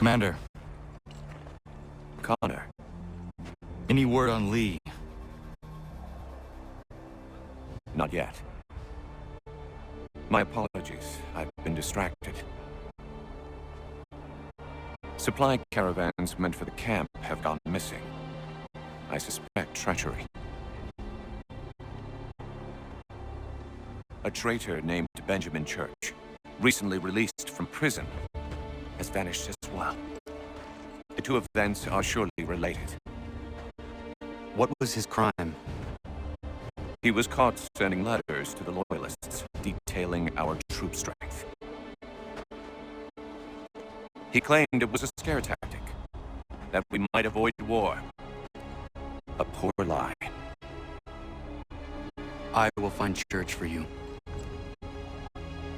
Commander, Connor. any word on Lee? Not yet. My apologies. I've been distracted. Supply caravans meant for the camp have gone missing. I suspect treachery. A traitor named Benjamin Church, recently released from prison, has vanished as well. The two events are surely related. What was his crime? He was caught sending letters to the Loyalists, detailing our troop strength. He claimed it was a scare tactic, that we might avoid war. A poor lie. I will find Church for you.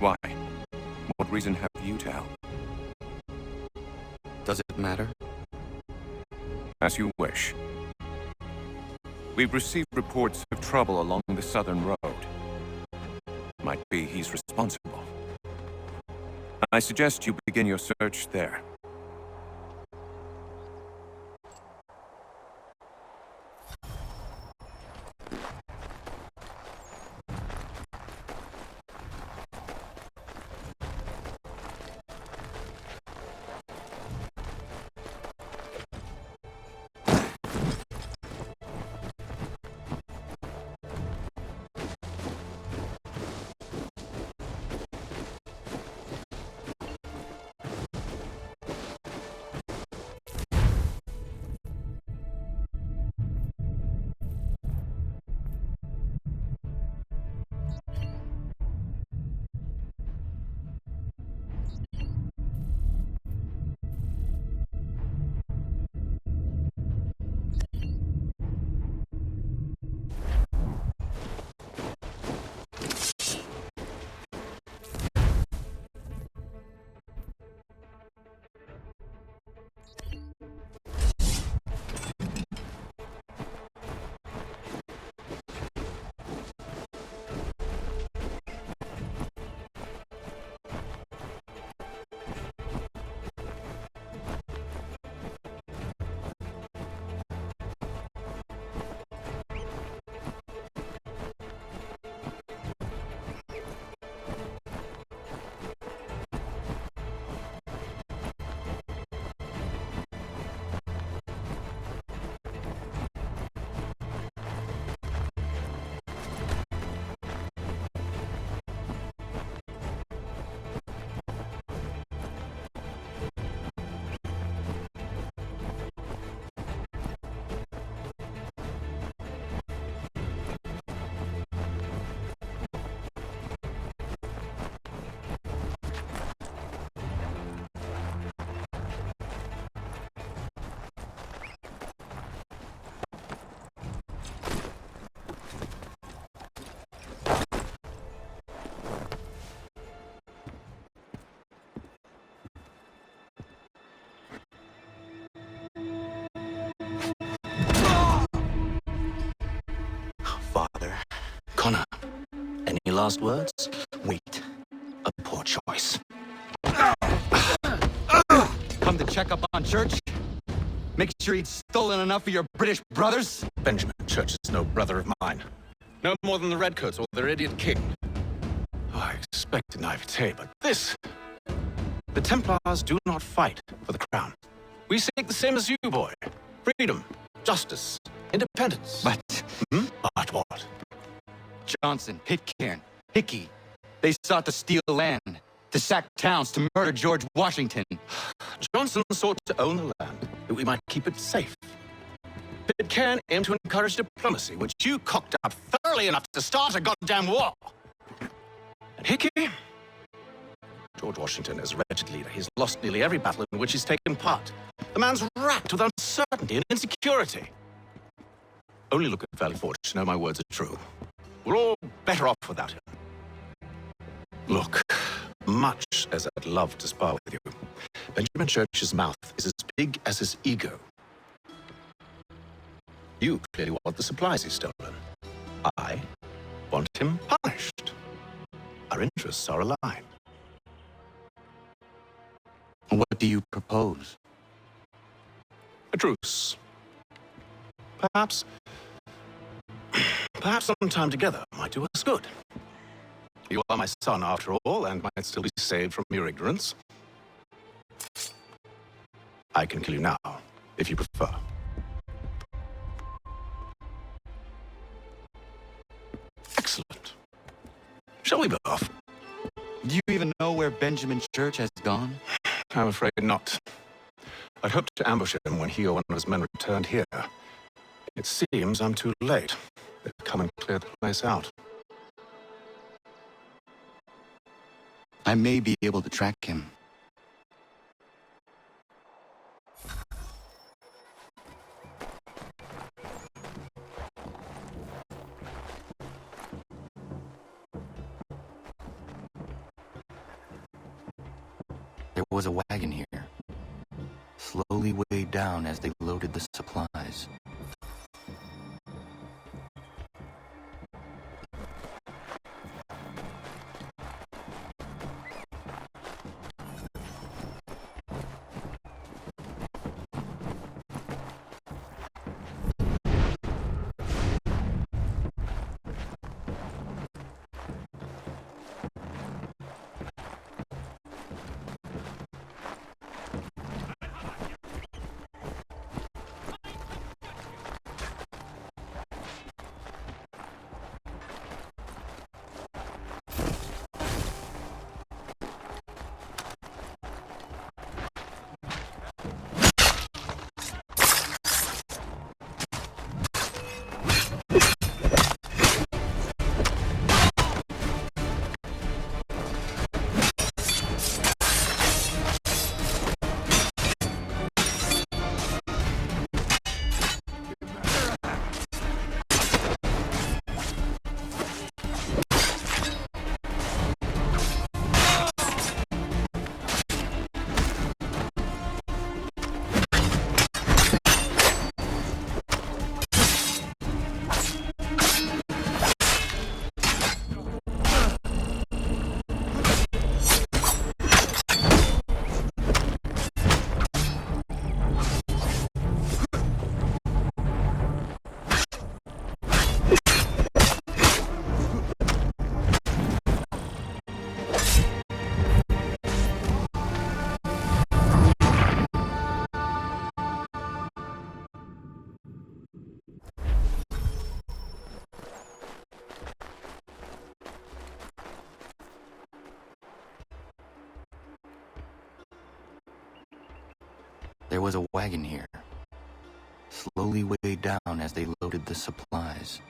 Why? What reason have you to help? Does it matter? As you wish. We've received reports of trouble along the southern road. Might be he's responsible. I suggest you begin your search there. last words? Wait. A poor choice. Come to check up on Church? Make sure he'd stolen enough of your British brothers? Benjamin Church is no brother of mine. No more than the Redcoats or their idiot king. Oh, I expected naivete, but this... The Templars do not fight for the crown. We seek the same as you, boy. Freedom, justice, independence. But But what? Johnson, Pitcairn, Hickey, they sought to steal land, to sack towns, to murder George Washington. Johnson sought to own the land, that we might keep it safe. Pitcairn aimed to encourage diplomacy, which you cocked up thoroughly enough to start a goddamn war. And Hickey? George Washington is a wretched leader. He's lost nearly every battle in which he's taken part. The man's racked with uncertainty and insecurity. Only look at Valley Forge to know my words are true. We're all better off without him. Look, much as I'd love to spar with you, Benjamin Church's mouth is as big as his ego. You clearly want the supplies he's stolen. I want him punished. Our interests are aligned. What do you propose? A truce. Perhaps some time together might do us good. You are my son, after all, and might still be saved from your ignorance. I can kill you now, if you prefer. Excellent. Shall we be off? Do you even know where Benjamin Church has gone? I'm afraid not. I'd hoped to ambush him when he or one of his men returned here. It seems I'm too late. They've come and cleared the place out. I may be able to track him. There was a wagon here, slowly weighed down as they loaded the supplies. There was a wagon here, slowly weighed down as they loaded the supplies.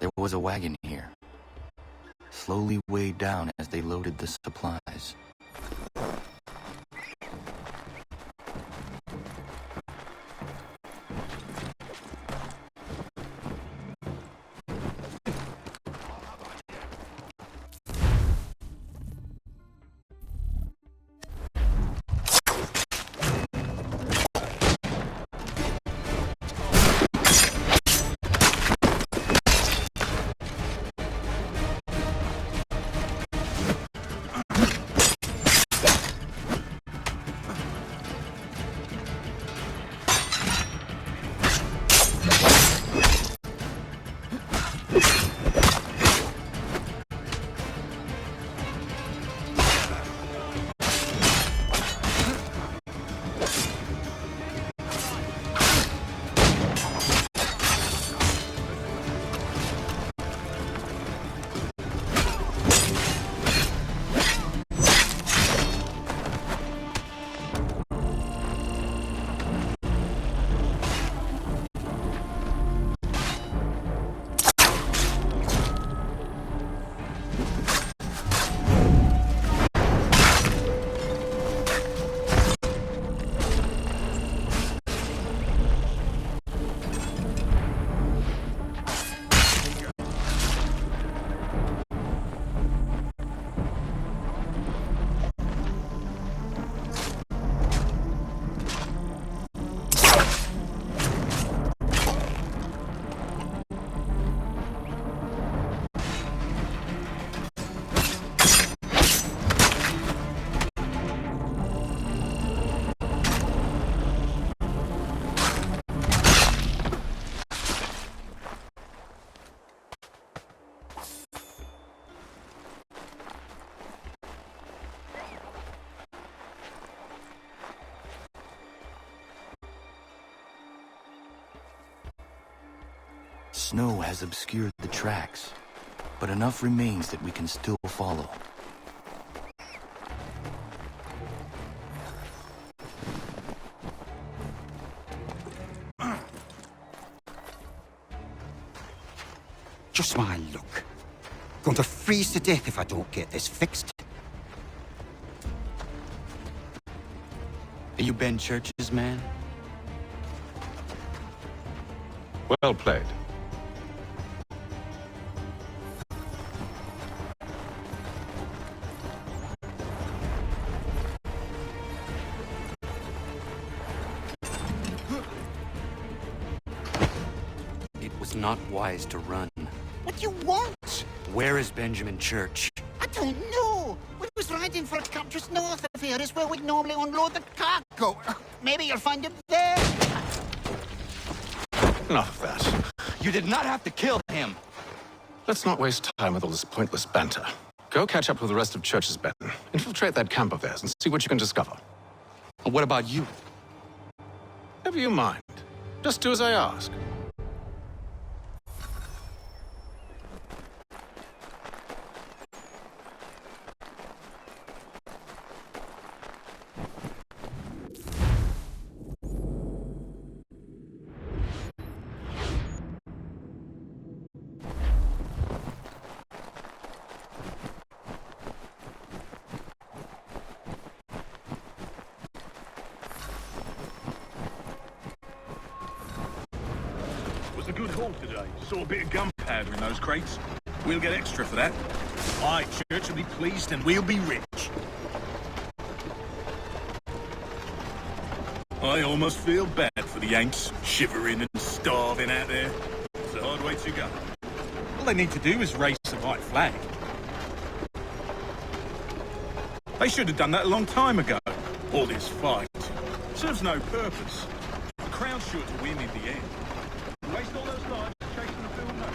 There was a wagon here, slowly weighed down as they loaded the supplies. Snow has obscured the tracks, but enough remains that we can still follow. Just my luck. Going to freeze to death if I don't get this fixed. Are you Ben Church's man? Well played. It was not wise to run. What do you want? Where is Benjamin Church? I don't know. We was riding for a camp just north of here. Is where we'd normally unload the cargo. Maybe you'll find him there. Enough of that. You did not have to kill him. Let's not waste time with all this pointless banter. Go catch up with the rest of Church's men. Infiltrate that camp of theirs and see what you can discover. And what about you? Never you mind. Just do as I ask. A good haul today. Saw a bit of gunpowder in those crates. We'll get extra for that. Aye, Church will be pleased and we'll be rich. I almost feel bad for the Yanks, shivering and starving out there. It's a hard way to go. All they need to do is raise the white flag. They should have done that a long time ago. All this fight serves no purpose. The Crown's sure to win in the end. Waste all those lives chasing the film now.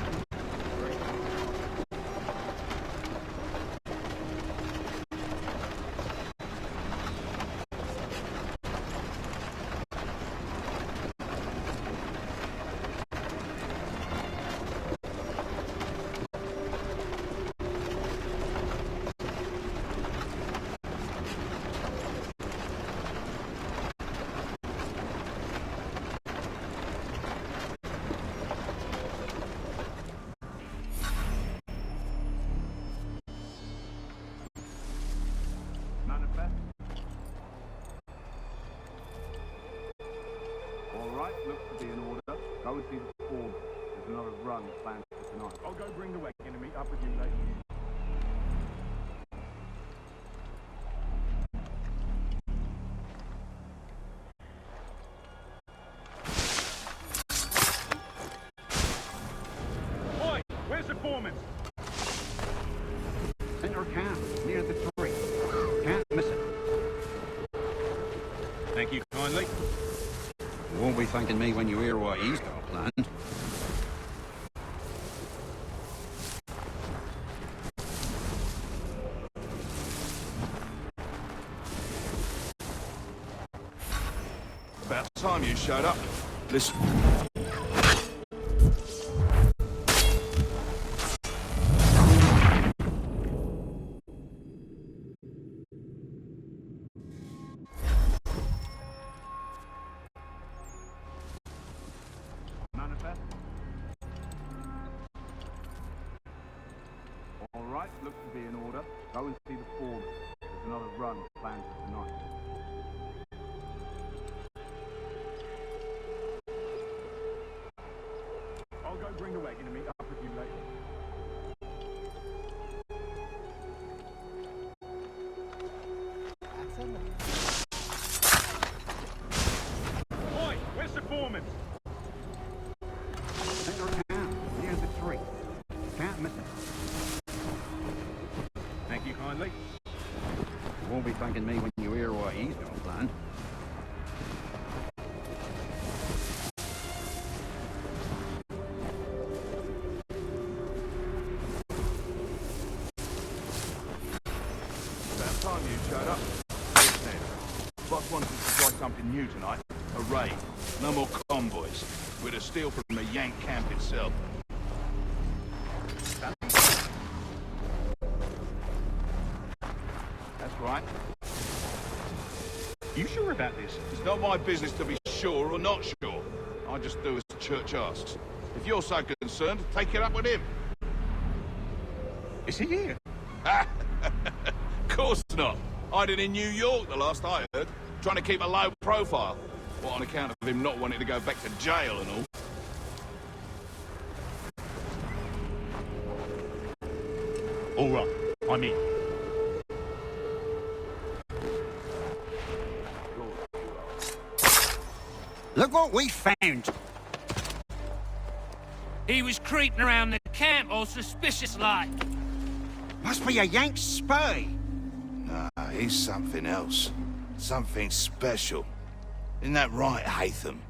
run planned for tonight. I'll go bring the wagon and meet up with you later. Oi! Where's the foreman? Center camp, near the tree. Can't miss it. Thank you kindly. You won't be thanking me when you hear what he's got planned. About time you showed up. Listen. Manifest? All right, looks to be in order. Go and see the foreman. There's another run planned for tonight. I'll go bring the wagon and meet up with you later. Oi, where's the foreman? Center camp, near the tree. Can't miss it. Thank you kindly. You won't be thanking me when you hear what he's got planned. About time you showed up. Listen, boss wanted to try something new tonight. A raid. No more convoys. We're to steal from the Yank camp itself. That's right. You sure about this? It's not my business to be sure or not sure. I just do as the church asks. If you're so concerned, take it up with him. Is he here? Course not. Hiding in New York, the last I heard. Trying to keep a low profile. What, on account of him not wanting to go back to jail and all? All right, I'm in. Look what we found. He was creeping around the camp all suspicious like. Must be a Yank spy. Nah, he's something else. Something special. Isn't that right, Hatham?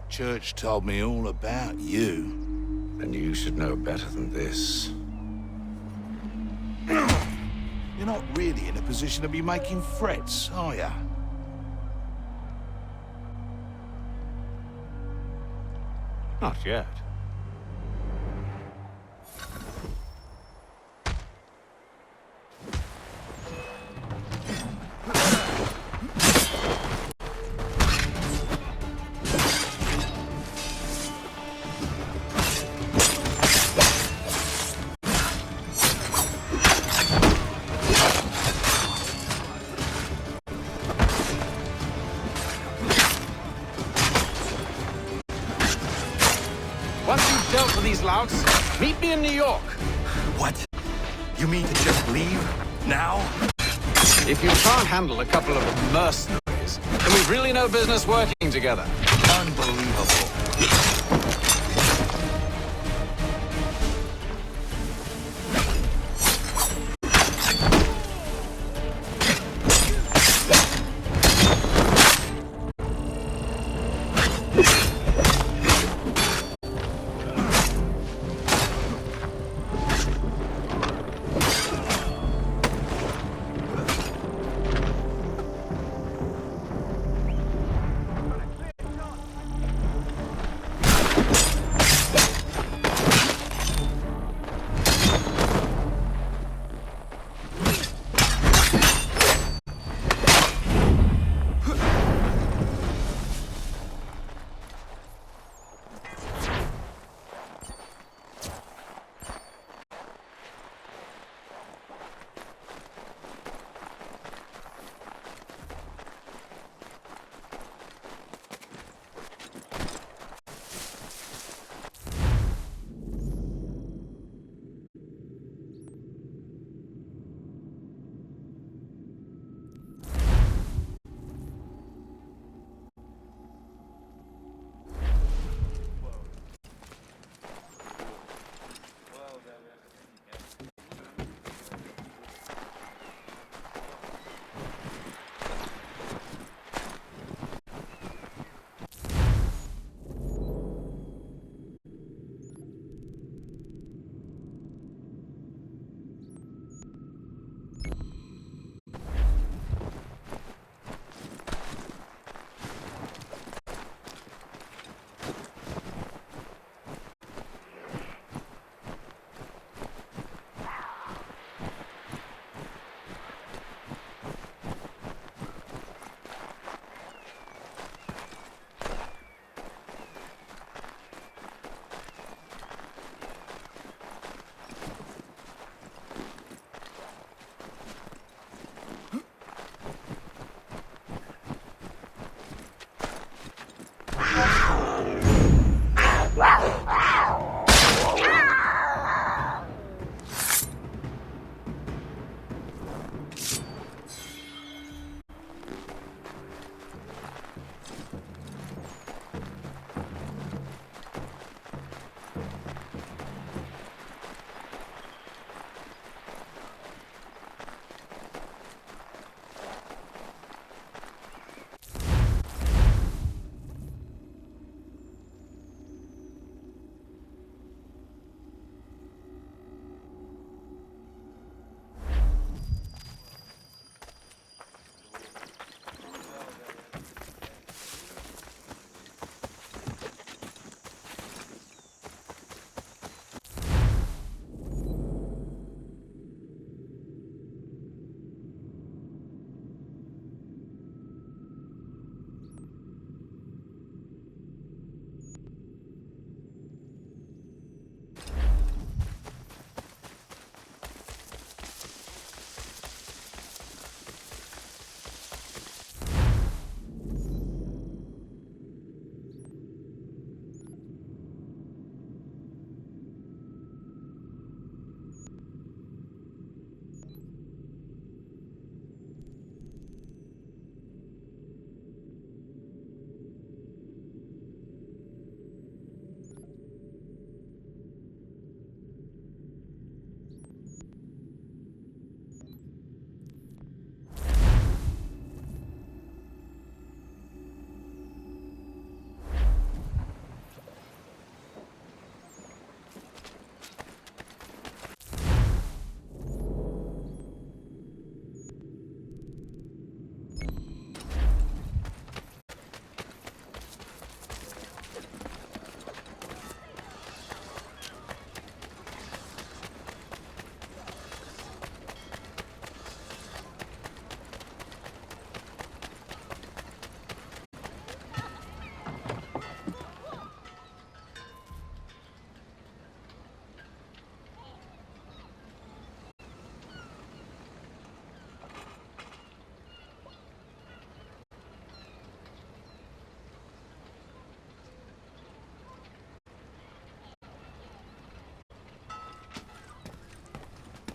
Church told me all about you. And you should know better than this. You're not really in a position to be making threats, are ya? Not yet. Once you've dealt with these louts, meet me in New York. What? You mean to just leave? Now? If you can't handle a couple of mercenaries, then we've really no business working together. Unbelievable.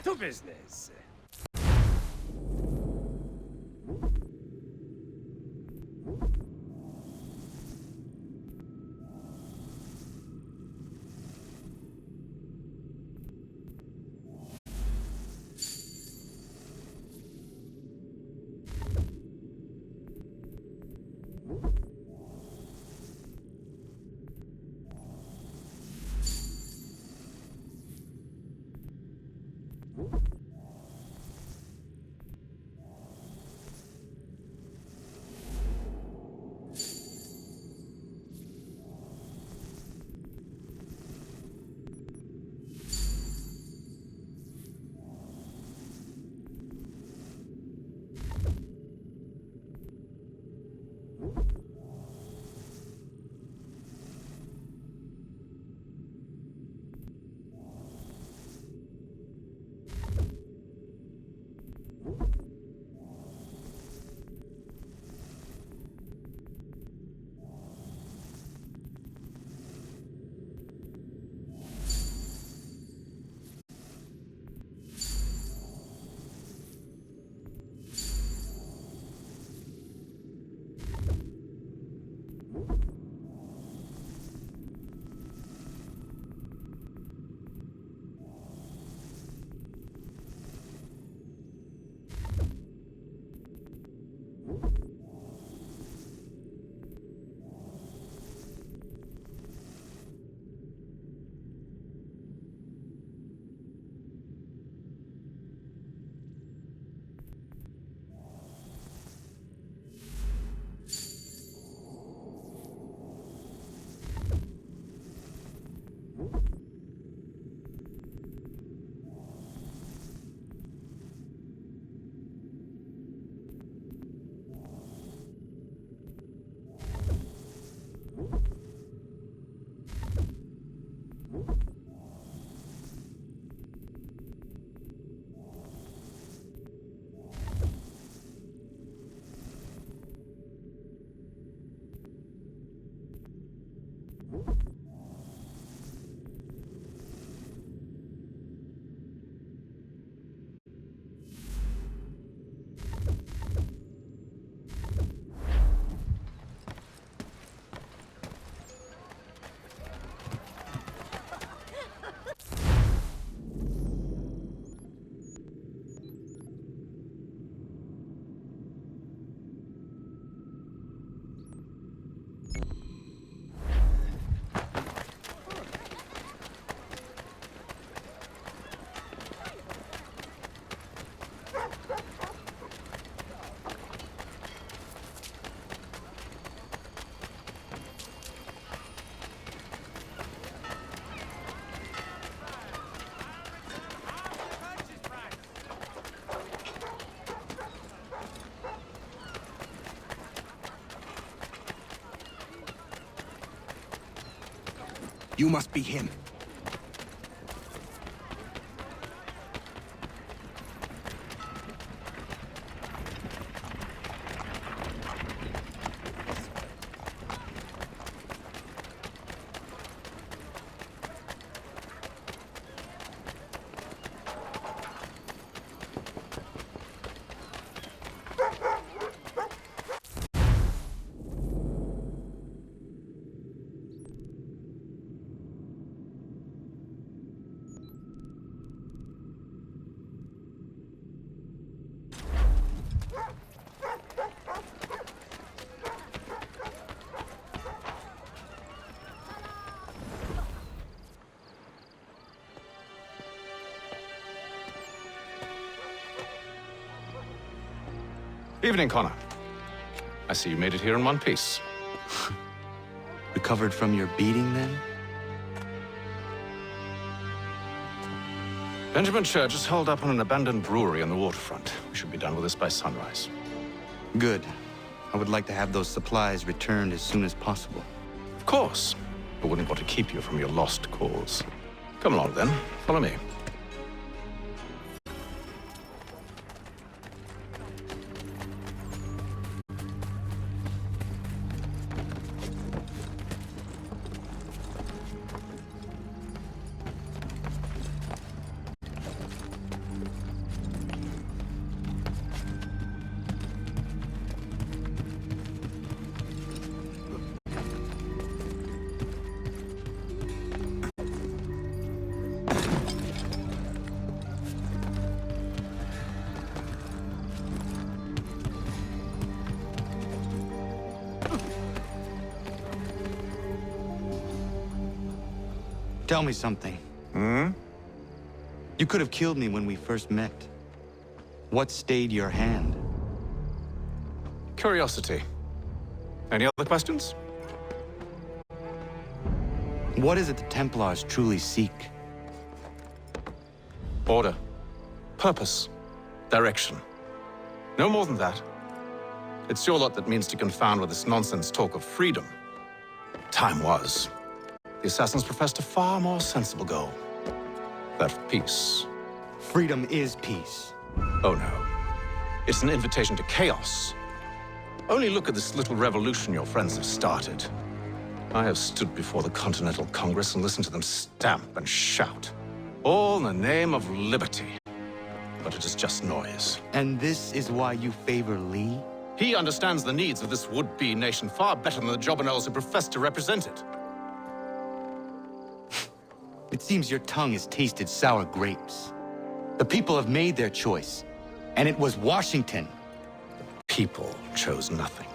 To business. You must be him. Evening, Connor. I see you made it here in one piece. Recovered from your beating, then? Benjamin Church is holed up on an abandoned brewery on the waterfront. We should be done with this by sunrise. Good. I would like to have those supplies returned as soon as possible. Of course. I wouldn't want to keep you from your lost cause. Come along, then. Follow me. Tell me something. You could have killed me when we first met. What stayed your hand? Curiosity. Any other questions? What is it the Templars truly seek? Order. Purpose. Direction. No more than that. It's your lot that means to confound with this nonsense talk of freedom. Time was. The assassins professed a far more sensible goal. That of peace. Freedom is peace. Oh no. It's an invitation to chaos. Only look at this little revolution your friends have started. I have stood before the Continental Congress and listened to them stamp and shout. All in the name of liberty. But it is just noise. And this is why you favor Lee? He understands the needs of this would-be nation far better than the jobberknolls who profess to represent it. It seems your tongue has tasted sour grapes. The people have made their choice, and it was Washington. People chose nothing.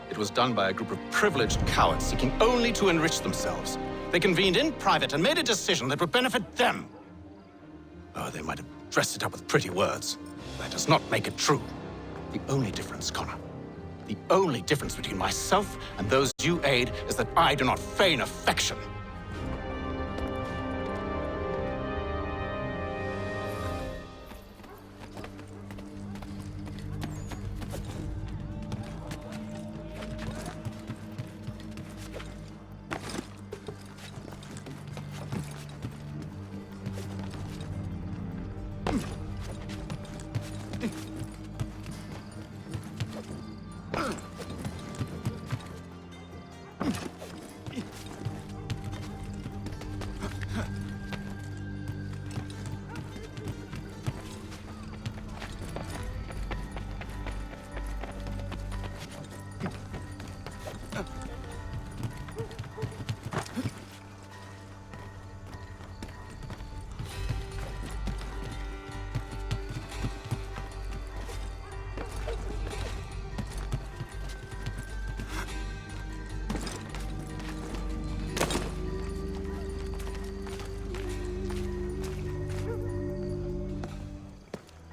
It was done by a group of privileged cowards seeking only to enrich themselves. They convened in private and made a decision that would benefit them. Oh, they might have dressed it up with pretty words. That does not make it true. The only difference, Connor, the only difference between myself and those you aid is that I do not feign affection.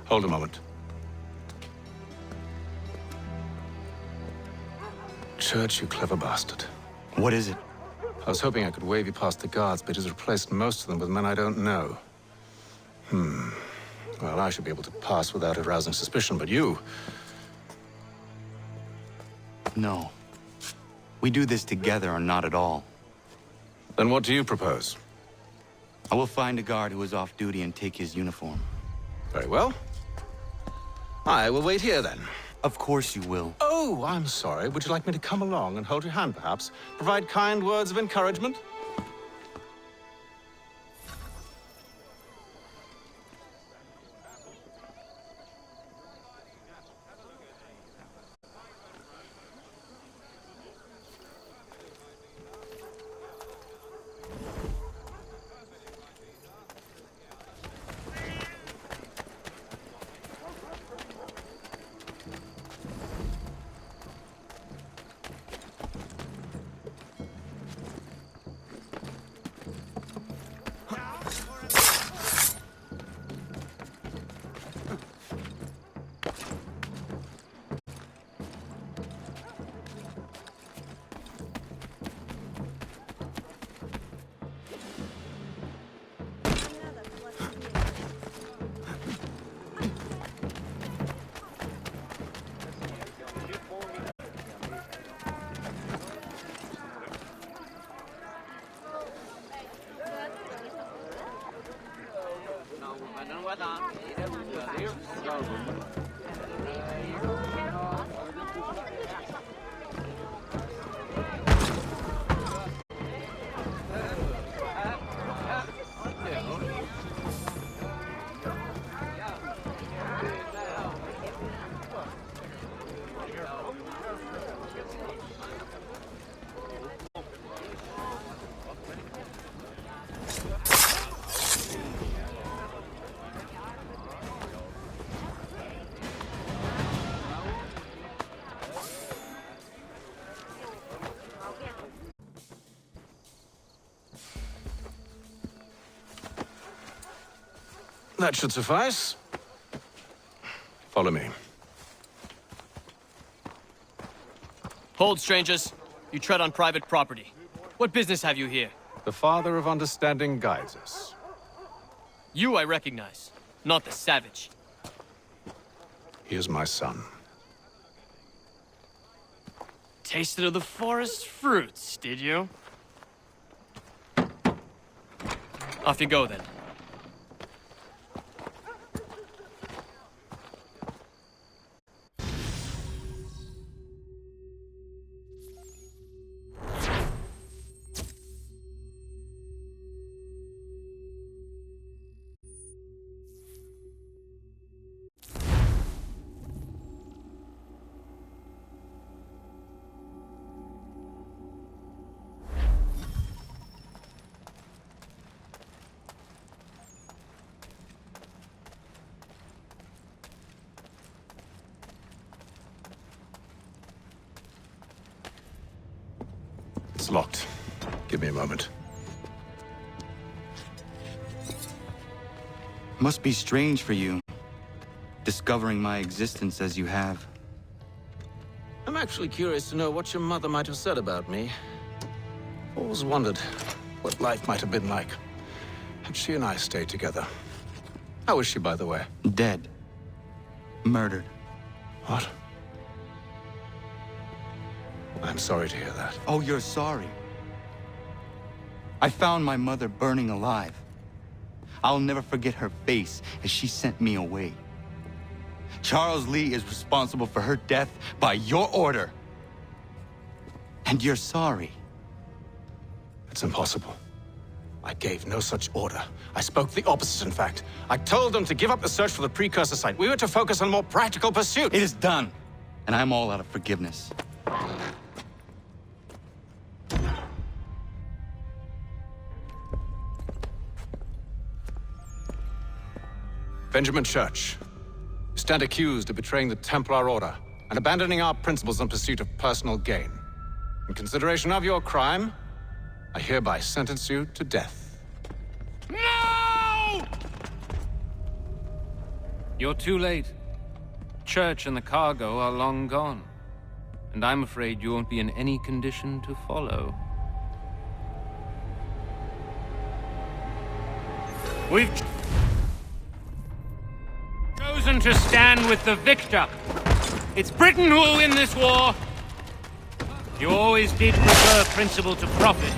Hold a moment. Church, you clever bastard. What is it? I was hoping I could wave you past the guards, but he's replaced most of them with men I don't know. Well, I should be able to pass without arousing suspicion, but you... No. We do this together or not at all. Then what do you propose? I will find a guard who is off duty and take his uniform. Very well. I will wait here then. Of course you will. Oh, I'm sorry. Would you like me to come along and hold your hand, perhaps? Provide kind words of encouragement? That should suffice. Follow me. Hold, strangers. You tread on private property. What business have you here? The Father of Understanding guides us. You I recognize, not the savage. He is my son. Tasted of the forest fruits, did you? Off you go, then. It's locked. Give me a moment. Must be strange for you, discovering my existence as you have. I'm actually curious to know what your mother might have said about me. Always wondered what life might have been like had she and I stayed together. How is she, by the way? Dead. Murdered. What? I'm sorry to hear that. Oh, you're sorry. I found my mother burning alive. I'll never forget her face as she sent me away. Charles Lee is responsible for her death by your order. And you're sorry. It's impossible. I gave no such order. I spoke the opposite, in fact. I told them to give up the search for the precursor site. We were to focus on more practical pursuits. It is done, and I'm all out of forgiveness. Benjamin Church, you stand accused of betraying the Templar Order and abandoning our principles in pursuit of personal gain. In consideration of your crime, I hereby sentence you to death. No! You're too late. Church and the cargo are long gone. And I'm afraid you won't be in any condition to follow. We've chosen to stand with the victor. It's Britain who will win this war. You always did prefer principle to profit.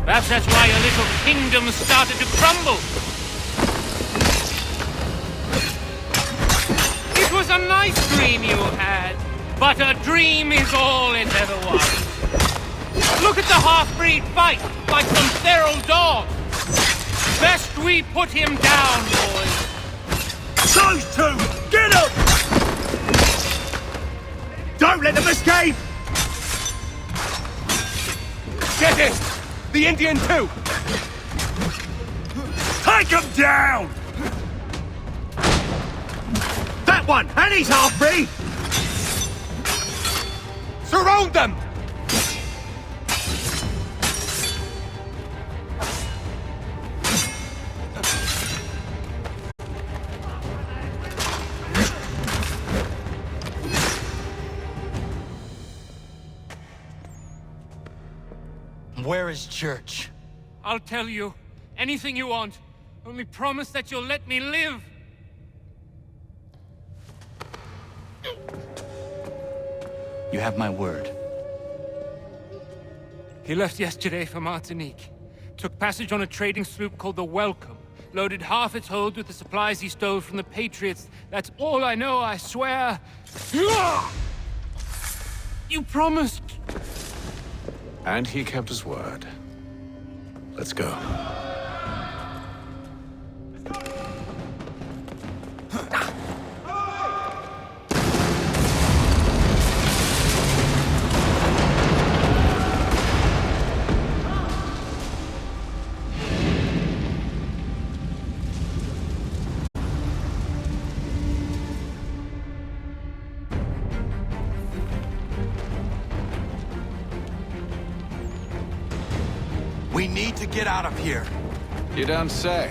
Perhaps that's why your little kingdom started to crumble. It was a nice dream you had, but a dream is all it ever was. Look at the half-breed fight like some feral dog. Best we put him down, boys. Those two! Get up! Don't let them escape! Get it! The Indian too! Take them down! That one! And he's half-breed! Surround them! Where is Church? I'll tell you. Anything you want. Only promise that you'll let me live. You have my word. He left yesterday for Martinique. Took passage on a trading sloop called the Welcome. Loaded half its hold with the supplies he stole from the Patriots. That's all I know, I swear. You promised. And he kept his word. Let's go. We need to get out of here. You don't say.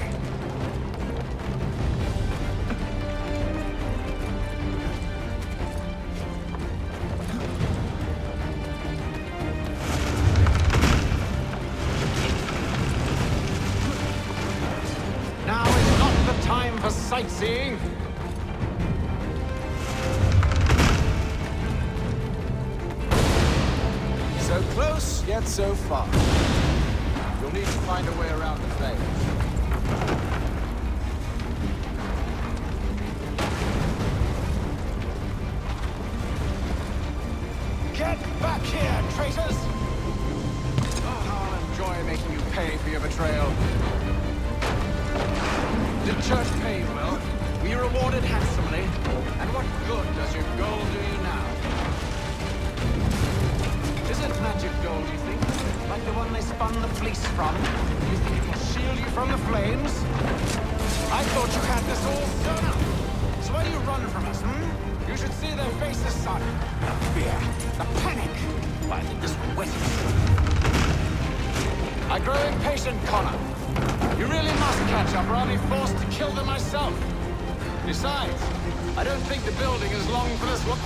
Now is not the time for sightseeing. So close, yet so far. You'll need to find a way around the flames. Get back here, traitors! Oh, I'll enjoy making you pay for your betrayal. Did Church pay you well? Were you rewarded handsomely? And what good does your gold do you now? Is it magic gold, you think? Like the one they spun the fleece from? You think it will shield you from the flames? I thought you had this all sewn up. So why do you run from us, You should see their faces, son. The fear, the panic. Why, I think this will wet us. I grow impatient, Connor. You really must catch up, or I'll be forced to kill them myself. Besides, I don't think the building is long for this one.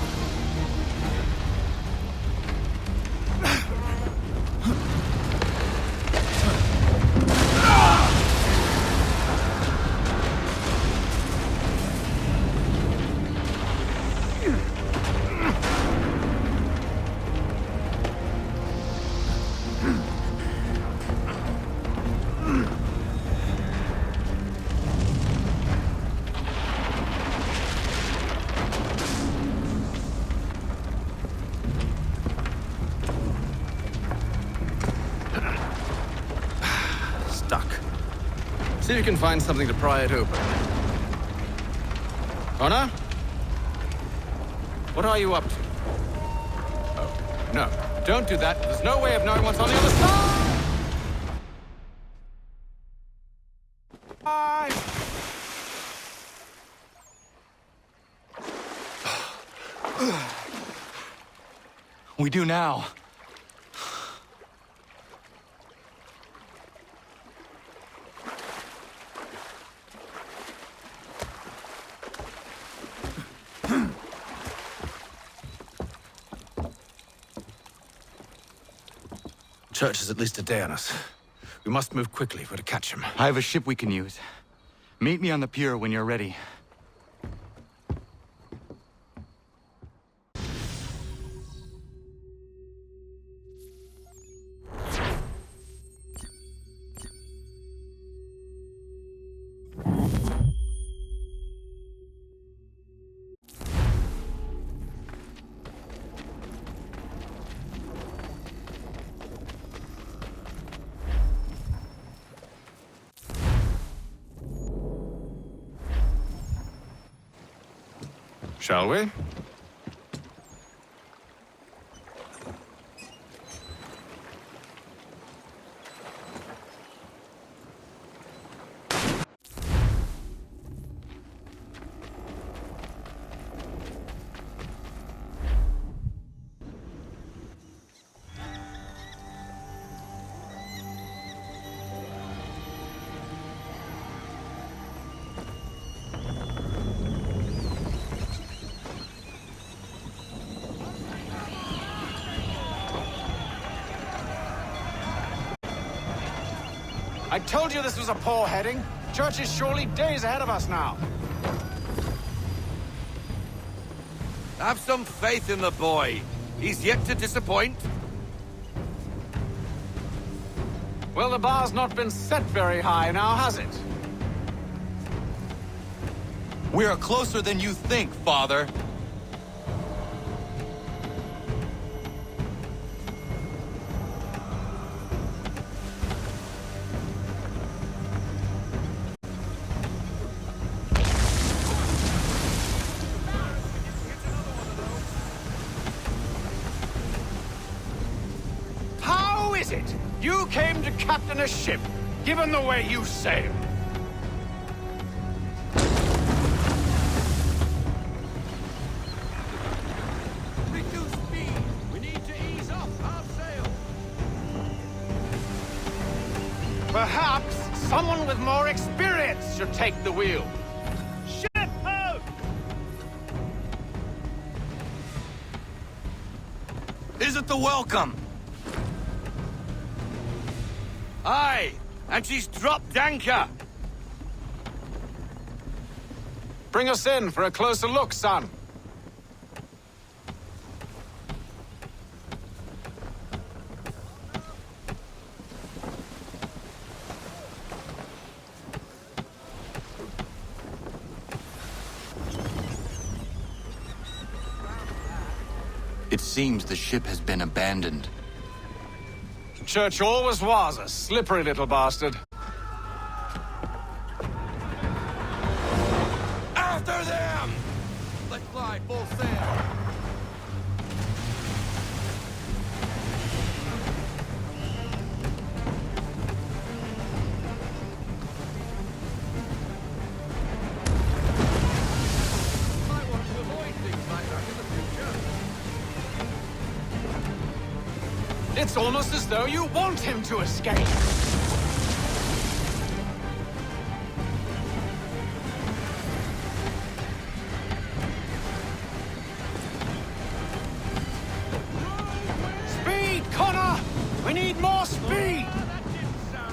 See if you can find something to pry it open. Connor? What are you up to? Oh, no. Don't do that. There's no way of knowing what's on the other side! We do now. Church is at least a day on us. We must move quickly if we're to catch him. I have a ship we can use. Meet me on the pier when you're ready. Shall we? I told you this was a poor heading. Church is surely days ahead of us now. Have some faith in the boy. He's yet to disappoint. Well, the bar's not been set very high now, has it? We are closer than you think, Father. How is it you came to captain a ship, given the way you sail? Reduce speed. We need to ease off our sail. Perhaps someone with more experience should take the wheel. Ship out! Is it the welcome? Aye, and she's dropped anchor. Bring us in for a closer look, son. It seems the ship has been abandoned. Church always was a slippery little bastard. After them! Let's glide full sail. Might want to avoid things like that in the future. It's almost as though you want him to escape. Speed, Connor! We need more speed!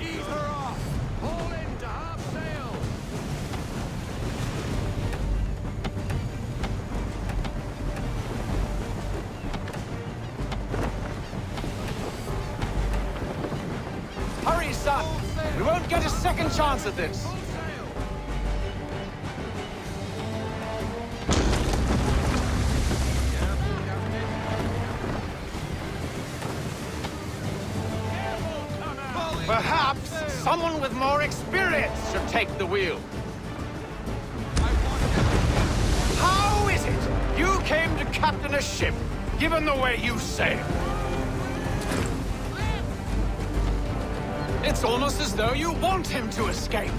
Ease her off! Haul in to half sail! Hurry, son! We won't get a second chance at this. Perhaps someone with more experience should take the wheel. How is it you came to captain a ship, given the way you sail? It's almost as though you want him to escape.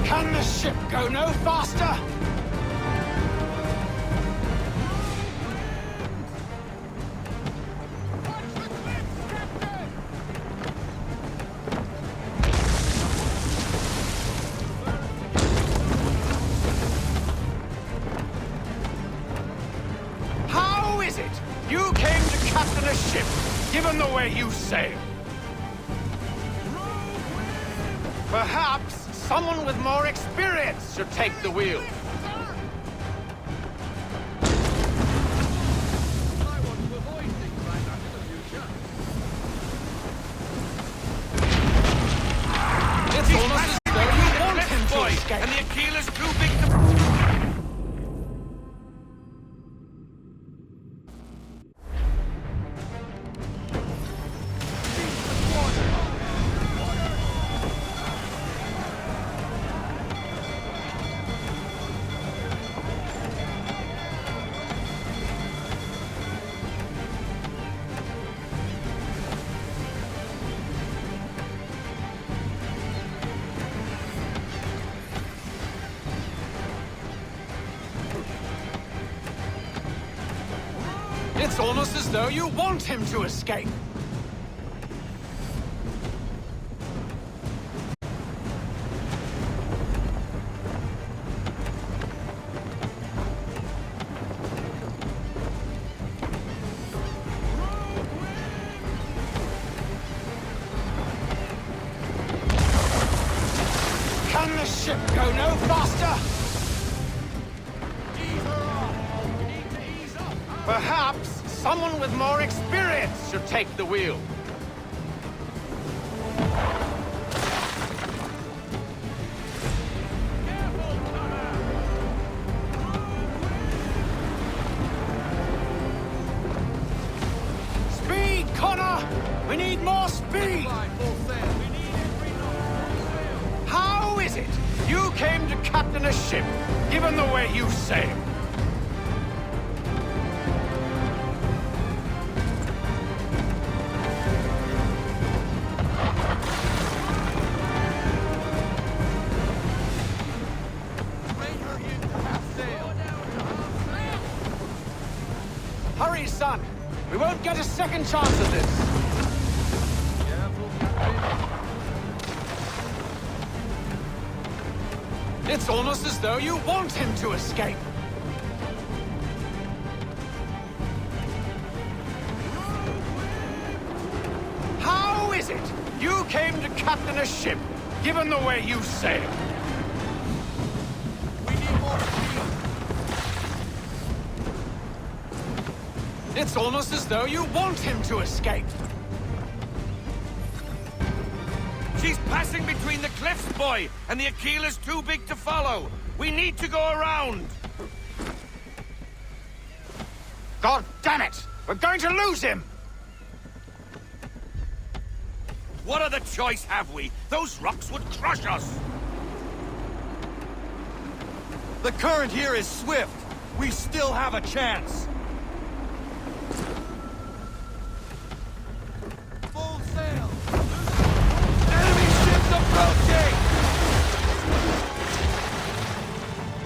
Can the ship go no faster? How is it you came to captain a ship, given the way you sail? Perhaps someone with more experience should take the wheel. It's almost as though you want him to escape. And the Aquila's too big to... It's almost as though you want him to escape. Can the ship go no faster? Perhaps someone with more experience should take the wheel. Speed, Connor! We need more speed! How is it you came to captain a ship, given the way you sail? Hurry, son! We won't get a second chance at this! It's almost as though you want him to escape! How is it you came to captain a ship, given the way you sail? It's almost as though you want him to escape. She's passing between the cliffs, boy, and the Aquila's too big to follow. We need to go around. God damn it! We're going to lose him! What other choice have we? Those rocks would crush us. The current here is swift. We still have a chance. Full sail! Enemy ships approaching!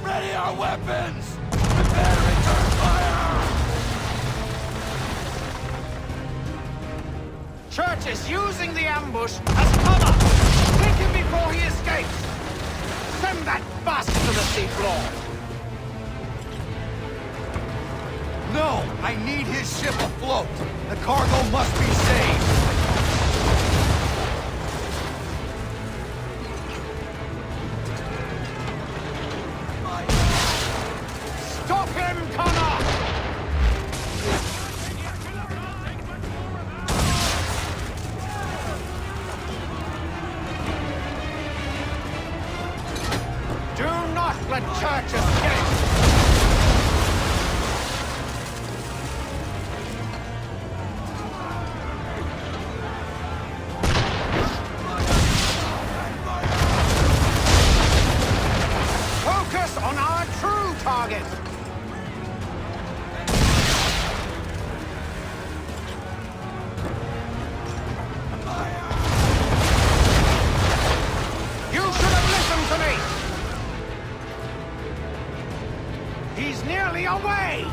Ready our weapons! Prepare to return fire! Church is using the ambush as cover! Take him before he escapes! Send that bastard to the seafloor! No! I need his ship afloat! The cargo must be saved! Stop him, Connor! Do not let Church escape! Focus on our true target! You should have listened to me! He's nearly away!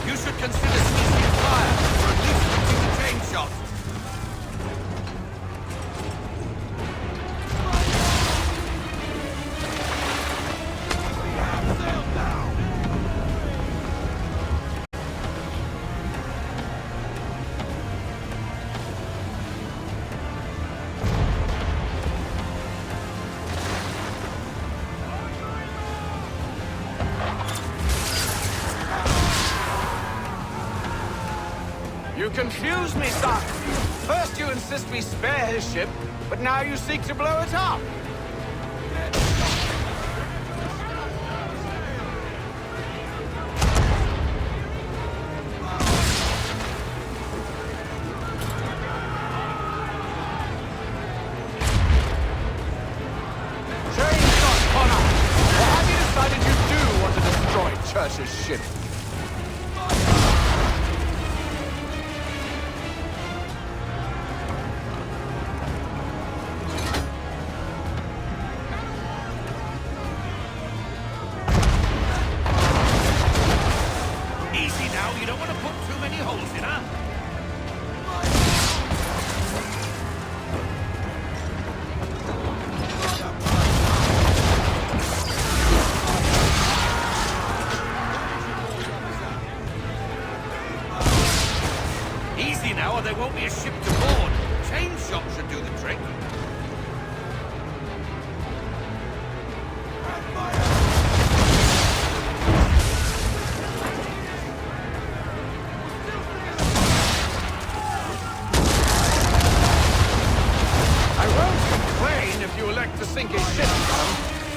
You should consider ceasing fire, or at least using the chain shot. You confuse me, son. First you insist we spare his ship, but now you seek to blow it up. Change shot, Connor. Or have you decided you do want to destroy Church's ship?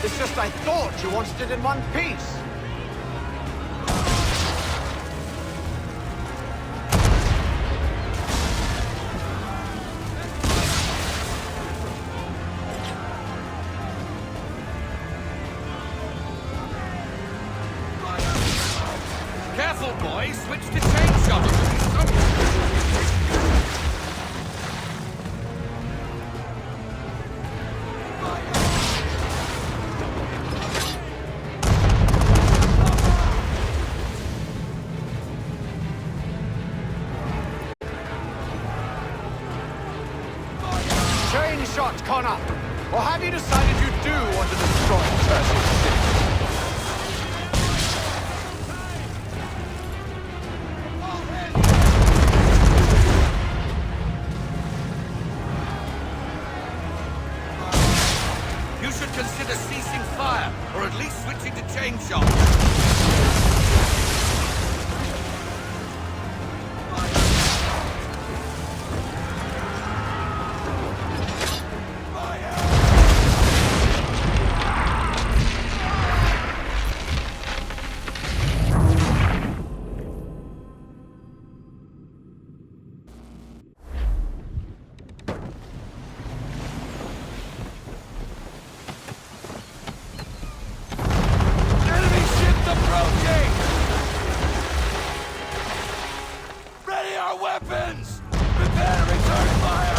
It's just I thought you wanted it in one piece. Careful, boys. Switch to chain shot. Chain shot, Connor! Or have you decided you do want to destroy Church's city? You should consider ceasing fire, or at least switching to chain shot. Ready our weapons! Prepare to return fire!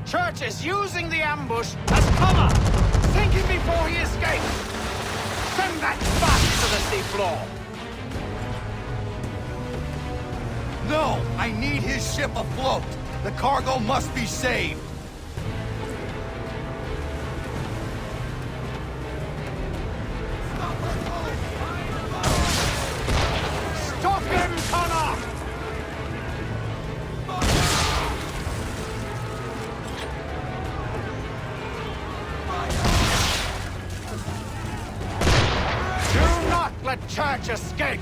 Church is using the ambush as cover! Sink him before he escapes! Send that fast to the seafloor! No! I need his ship afloat! The cargo must be saved! Stop him, Connor! Do not let Church escape!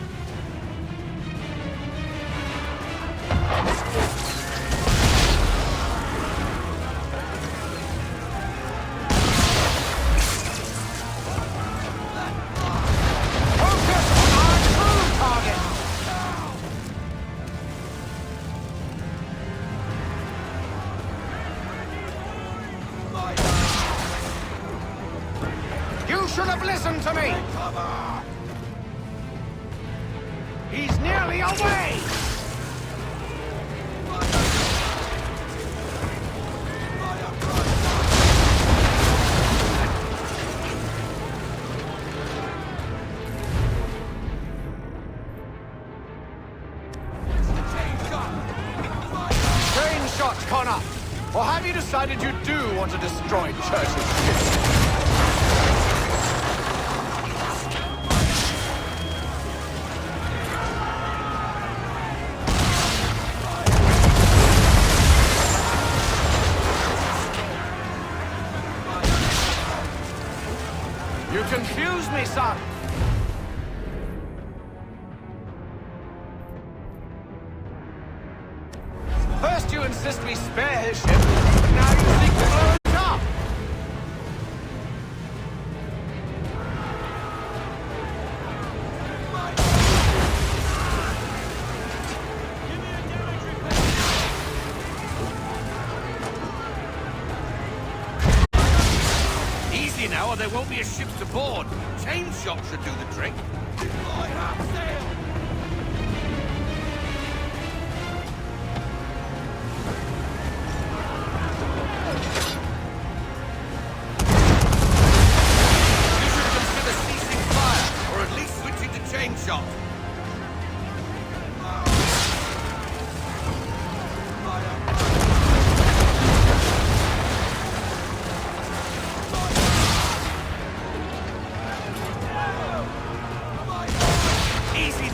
Focus on our true target! You should have listened to me! He's nearly away! Chain shot, Connor! Or have you decided you do want to destroy Church's ship? You confuse me, son! First you insist we spare his ship, but now you seek to blow it up! Easy now, or there won't be a ship to board. Chain shot should do the trick. Deploy up sail! You should consider ceasing fire, or at least switching to chain shot. Easy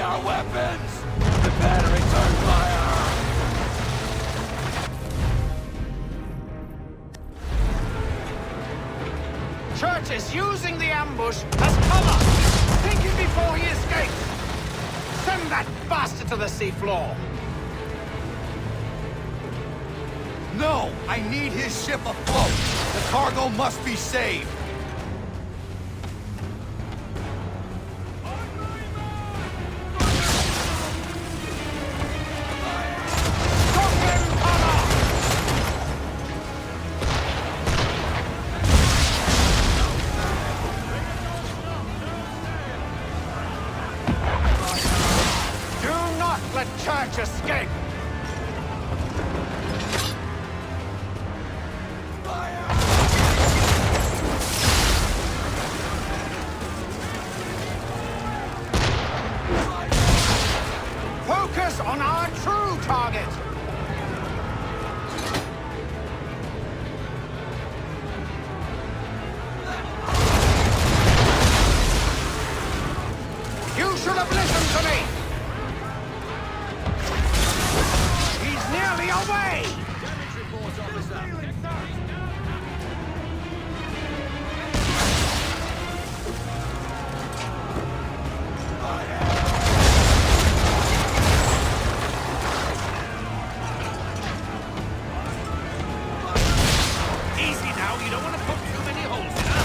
Ready our weapons! The battery turn fire! Church is using the ambush as cover! Thinking before he escapes! Send that bastard to the seafloor! No! I need his ship afloat! The cargo must be saved! Let Church escape! Focus on our true target! You should have listened to me! Nearly away! Damage report, officer. Easy now, you don't want to poke too many holes in her.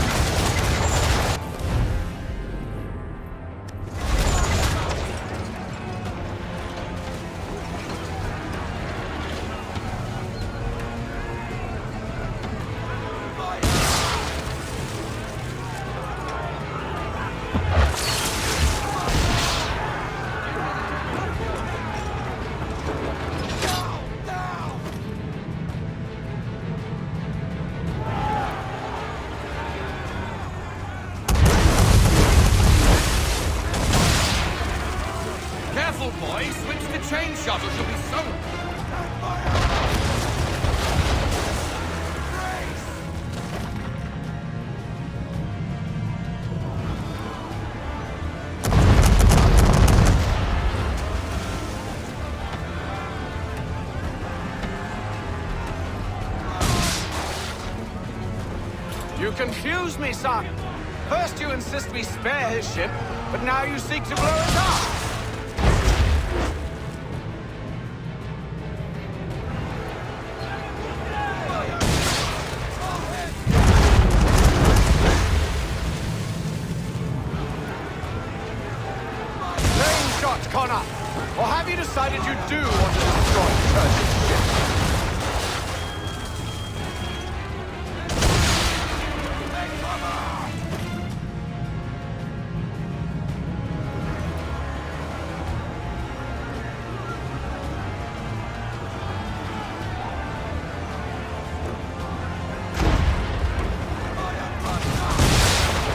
Careful, boys. Switch to chain shot or she'll be sunk. You confuse me, son. First you insist we spare his ship, but now you seek to blow it up. Connor, or have you decided you do want to destroy Church's ship?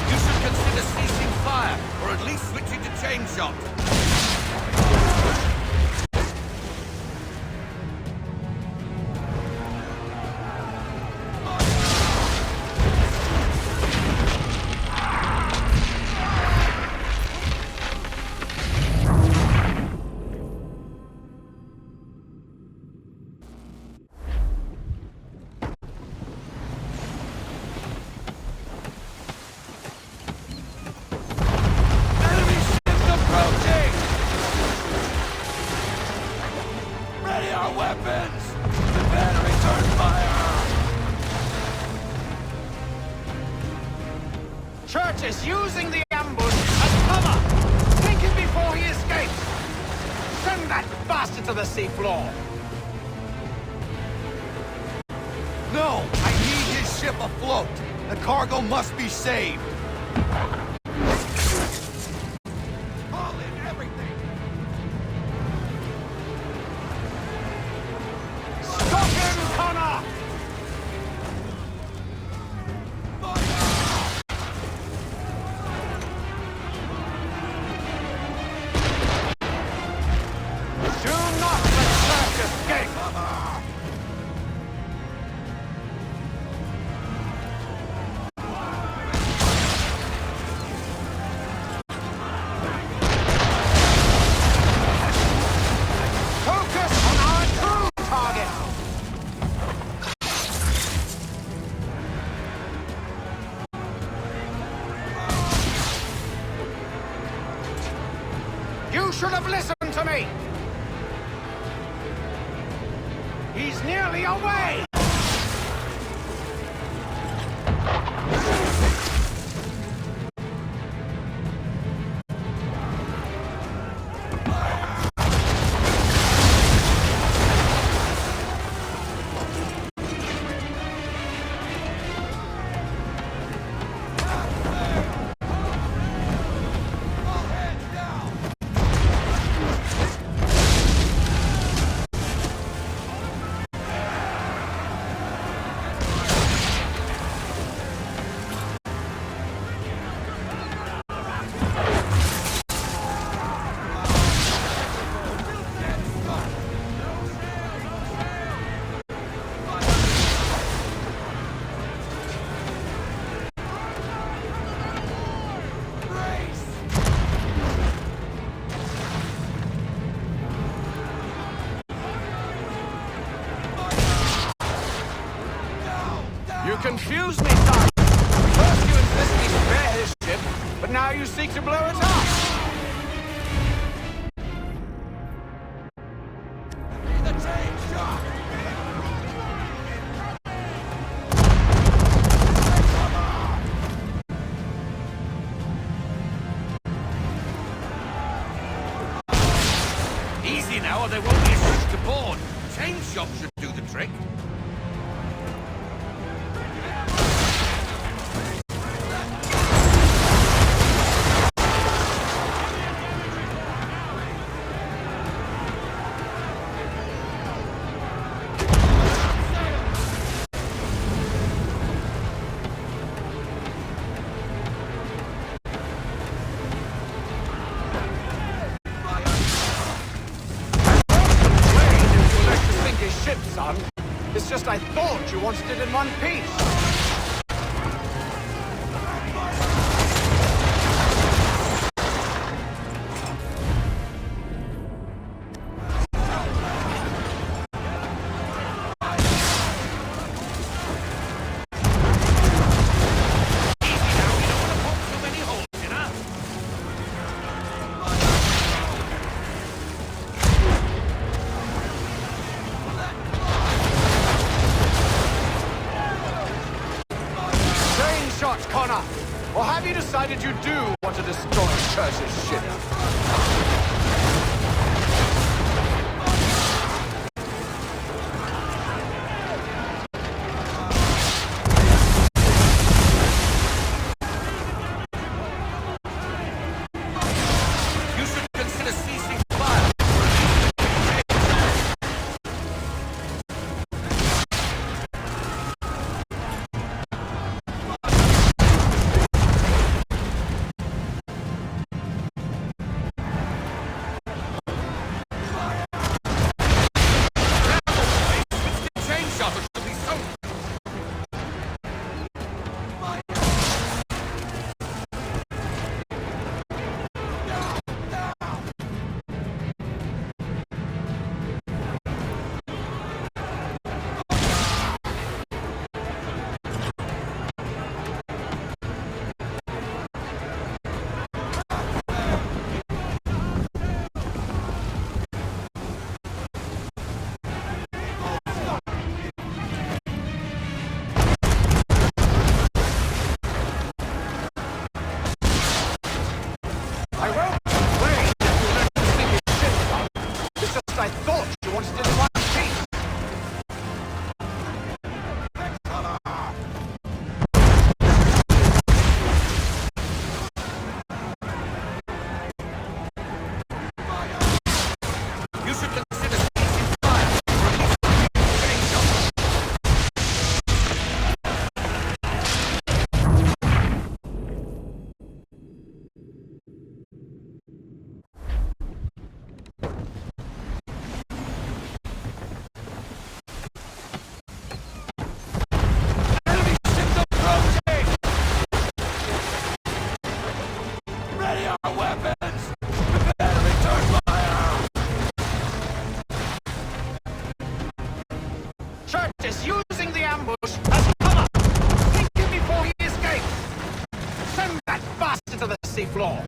You should consider ceasing fire, or at least switching to chain shot. Weapons! The battery turn fire! Church is using the ambush as cover! Thinking before he escapes! Send that bastard to the seafloor! No! I need his ship afloat! The cargo must be saved! Haul in everything! Stop him, Connor! Do not let Church escape! should have listened to me! He's nearly away! You confuse me, son. First you insist we spare his ship, but now you seek to blow it up. The chain shot! Easy now, or there won't be a shift to board. Chain shot should do the trick. Son. It's just I thought you wanted it in one piece. Connor, or have you decided you do want to destroy Church's ship? You should consider ceasing fire. I thought you wanted it in one piece. You should consider ceasing fire. Ready our weapons! Prepare to return fire! Church is using the ambush as cover! Think him before he escapes! Send that bastard to the seafloor!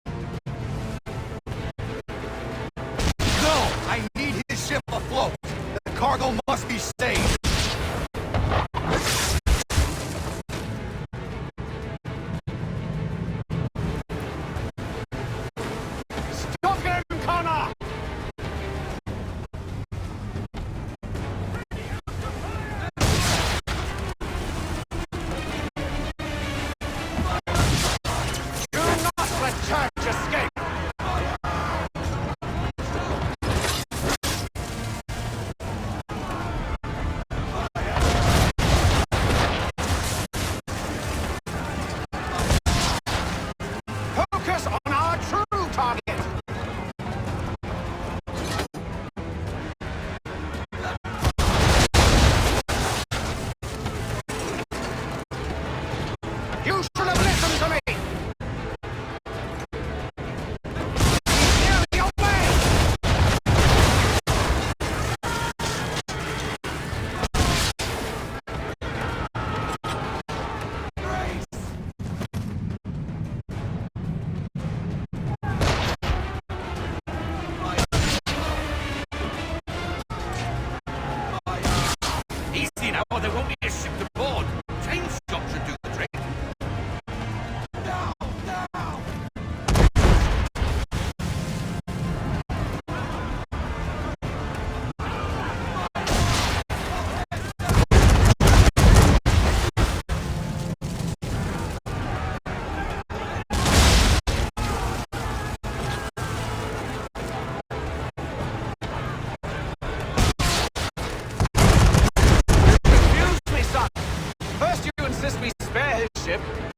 or there won't be a ship to board. Chain shot should do the trick.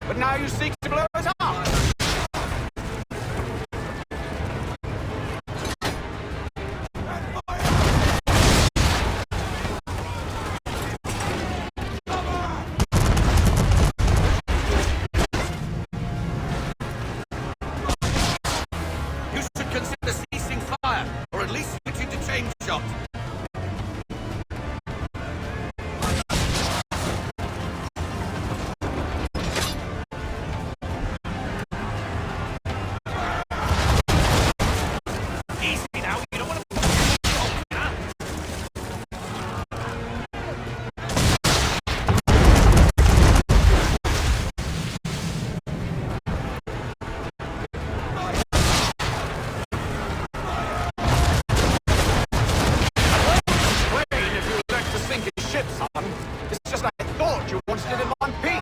But now you seek to blow it up. You should consider ceasing fire, or at least switching to chain shot. It's just I thought you wanted it in one piece.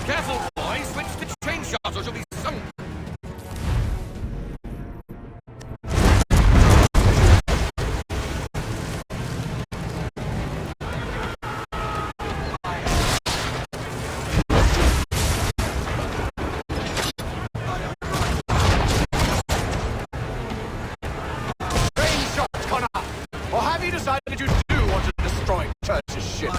Careful, boys! Switch to chain shots or you'll be sunk! Chain shot, Connor! Or have you decided you do want to destroy Church's ship?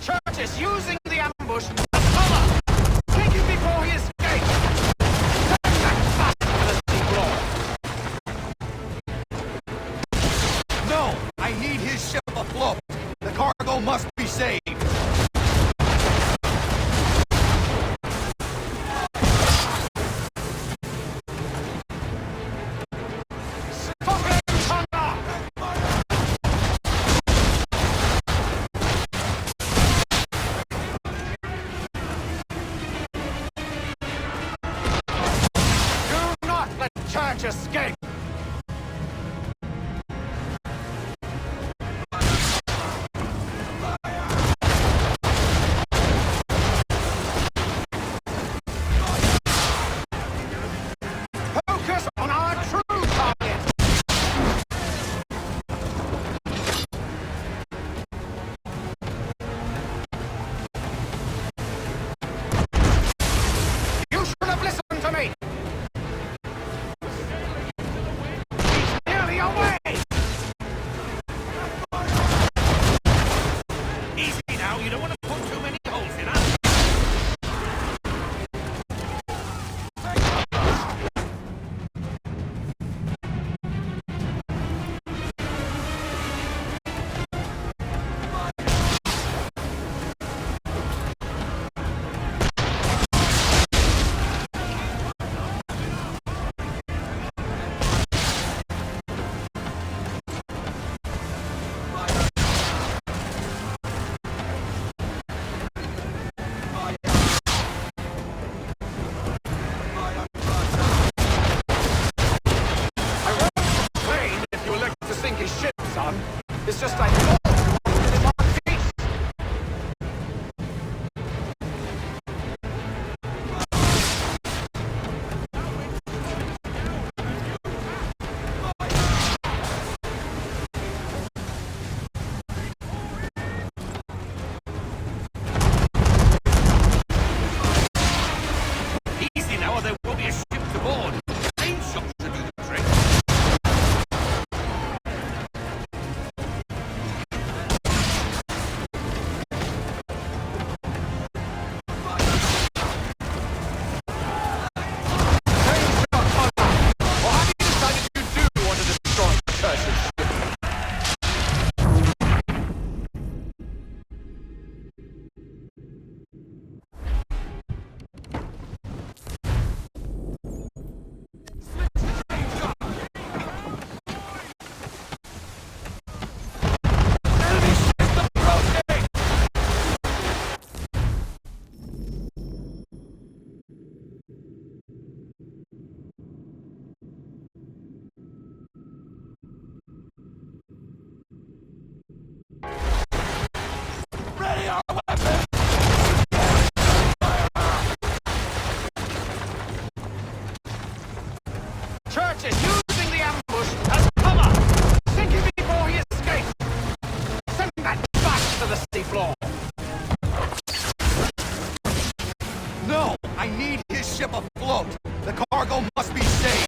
Church is using the ambush as cover! Take him before he escapes! Send that bastard to the sea floor! No! I need his ship afloat! The cargo must be saved! Stop him, Connor! Do not let Church escape! Focus on our true target! You should have listened to me! He's nearly away! Easy now, you don't want to put too many holes in us. If you elect to sink his ship, son, ship afloat. The cargo must be saved.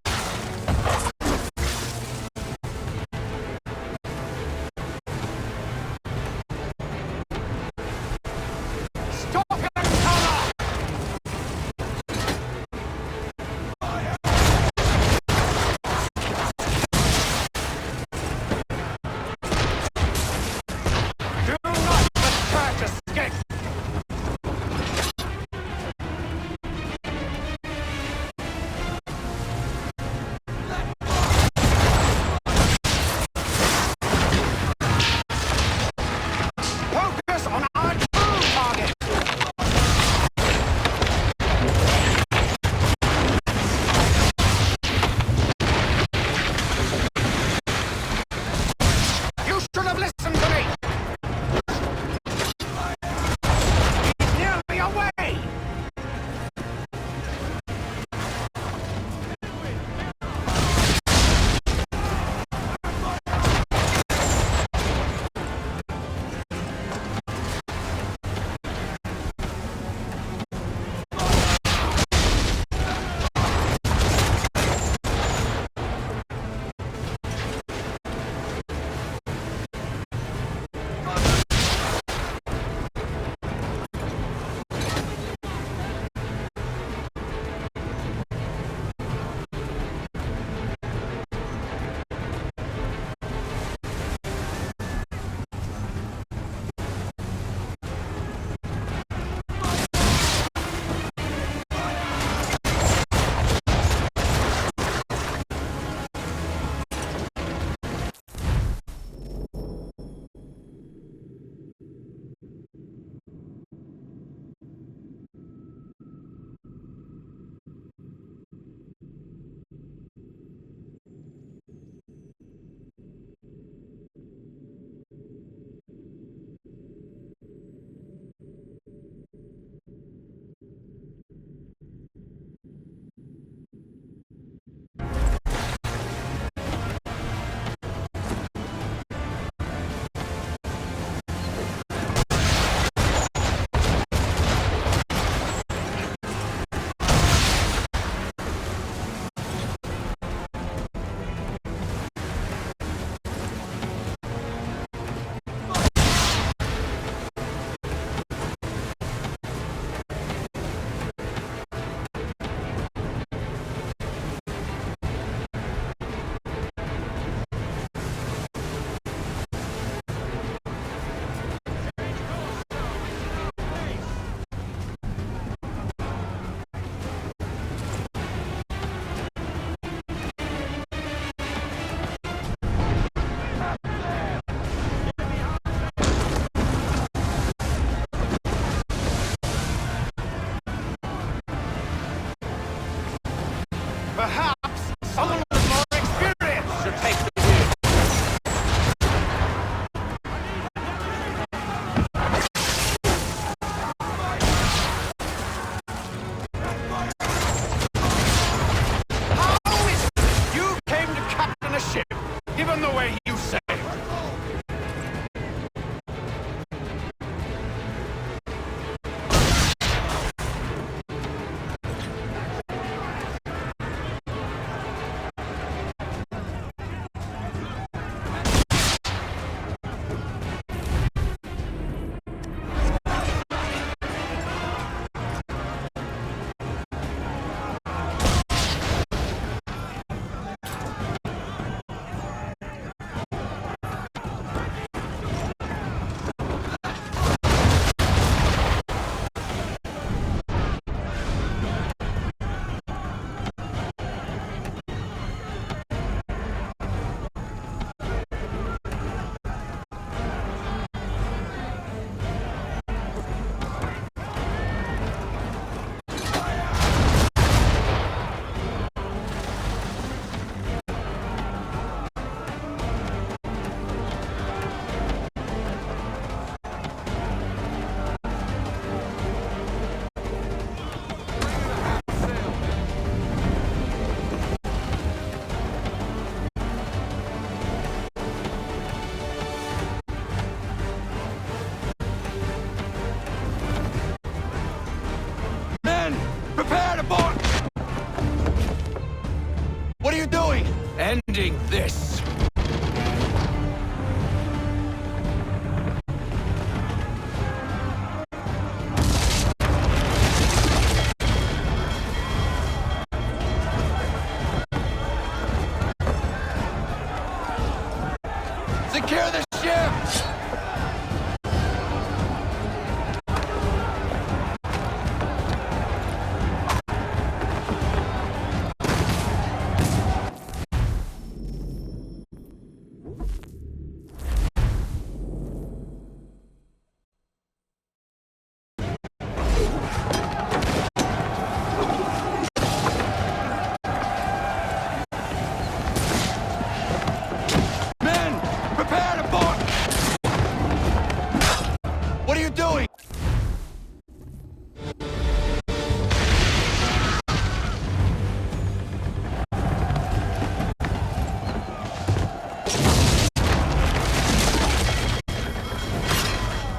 Perhaps someone with more experience should take the wheel. How is it you came to captain a ship, given the way you sailed? care of the ship! What are you doing?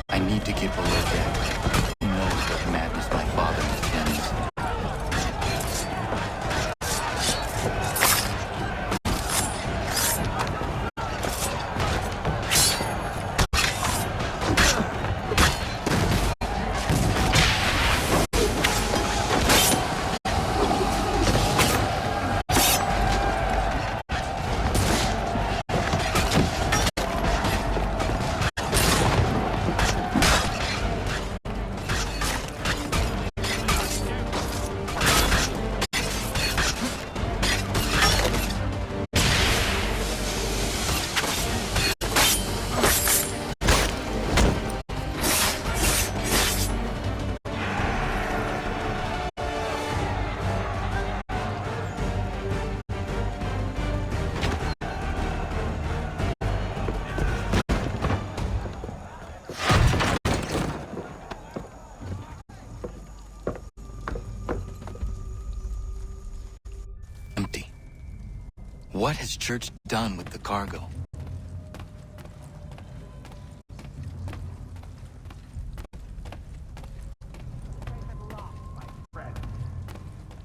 I need to get below deck. Who knows what madness my father intends? Empty. What has Church done with the cargo?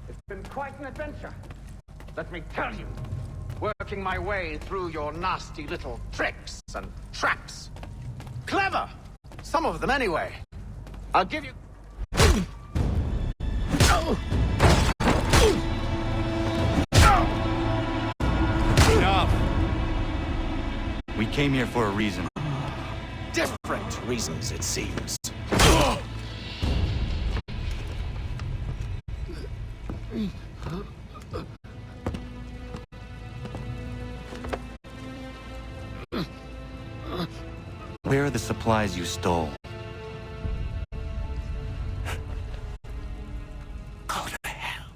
It's been quite an adventure. Let me tell you, working my way through your nasty little tricks and traps. Clever! Some of them anyway. I'll give you... Enough! We came here for a reason. Different reasons, it seems. Where are the supplies you stole? Go to hell.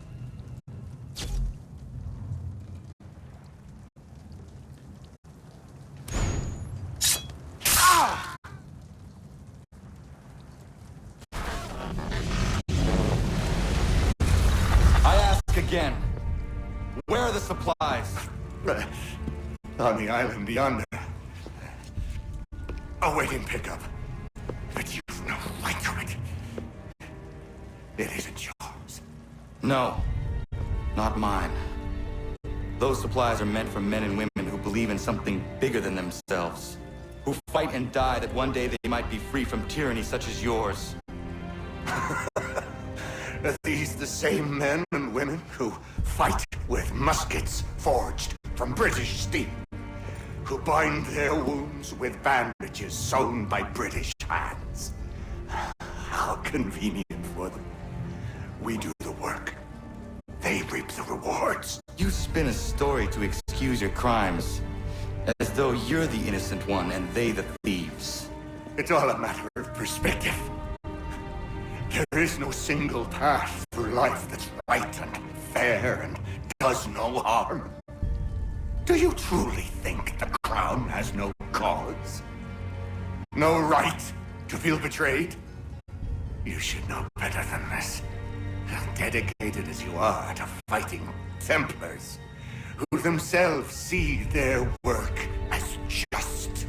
I ask again. Where are the supplies? On the island yonder. Awaiting pickup. But you've no right to it. It isn't yours. No. Not mine. Those supplies are meant for men and women who believe in something bigger than themselves. Who fight and die that one day they might be free from tyranny such as yours. Are these the same men and women who fight with muskets forged from British steel? Who bind their wounds with bandages sewn by British hands? How convenient for them. We do the work. They reap the rewards. You spin a story to excuse your crimes, as though you're the innocent one and they the thieves. It's all a matter of perspective. There is no single path through life that's right and fair and does no harm. Do you truly think the Crown has no cause? No right to feel betrayed? You should know better than this. Dedicated as you are to fighting Templars, who themselves see their work as just.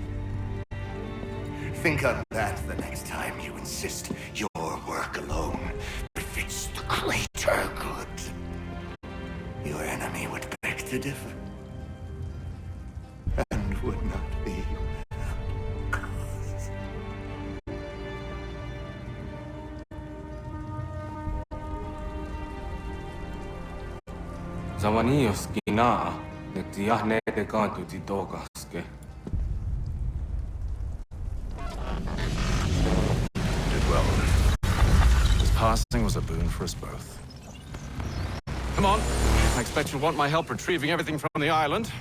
Think on that the next time you insist your work alone befits the greater good. Your enemy would beg to differ, and would not be without cause. Zavanios kinaa, ne tiahne te kantu ti tokaske. passing was a boon for us both. Come on. I expect you'll want my help retrieving everything from the island.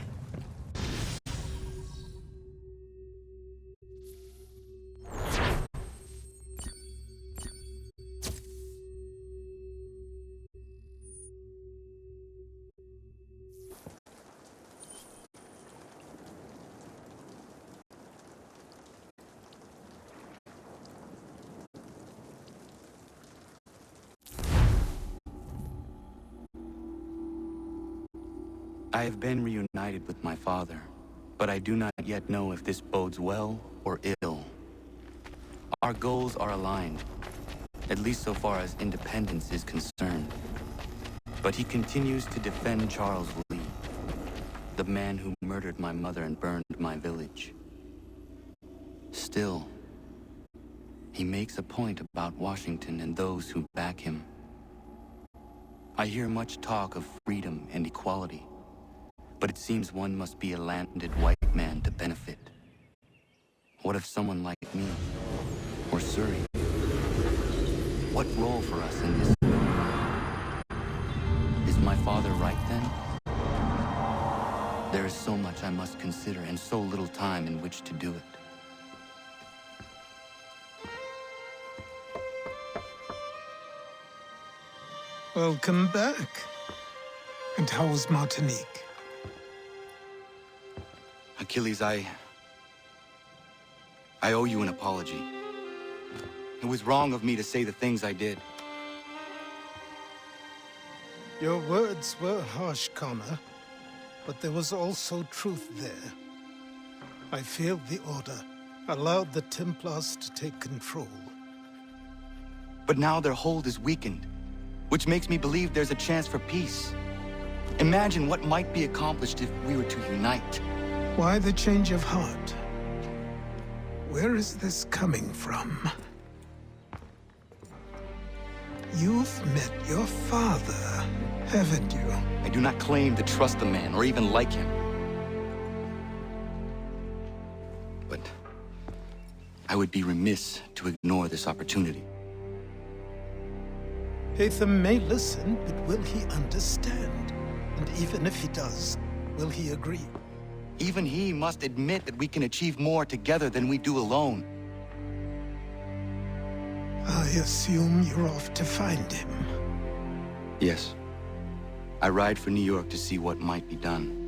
I have been reunited with my father, but I do not yet know if this bodes well or ill. Our goals are aligned, at least so far as independence is concerned. But he continues to defend Charles Lee, the man who murdered my mother and burned my village. Still, he makes a point about Washington and those who back him. I hear much talk of freedom and equality, but it seems one must be a landed white man to benefit. What if someone like me, or Surrey? What role for us in this? Is my father right then? There is so much I must consider and so little time in which to do it. Welcome back. And how was Martinique? Achilles, I owe you an apology. It was wrong of me to say the things I did. Your words were harsh, Connor, but there was also truth there. I failed the Order, allowed the Templars to take control. But now their hold is weakened, which makes me believe there's a chance for peace. Imagine what might be accomplished if we were to unite. Why the change of heart? Where is this coming from? You've met your father, haven't you? I do not claim to trust the man or even like him. But I would be remiss to ignore this opportunity. Hatham may listen, but will he understand? And even if he does, will he agree? Even he must admit that we can achieve more together than we do alone. I assume you're off to find him. Yes. I ride for New York to see what might be done.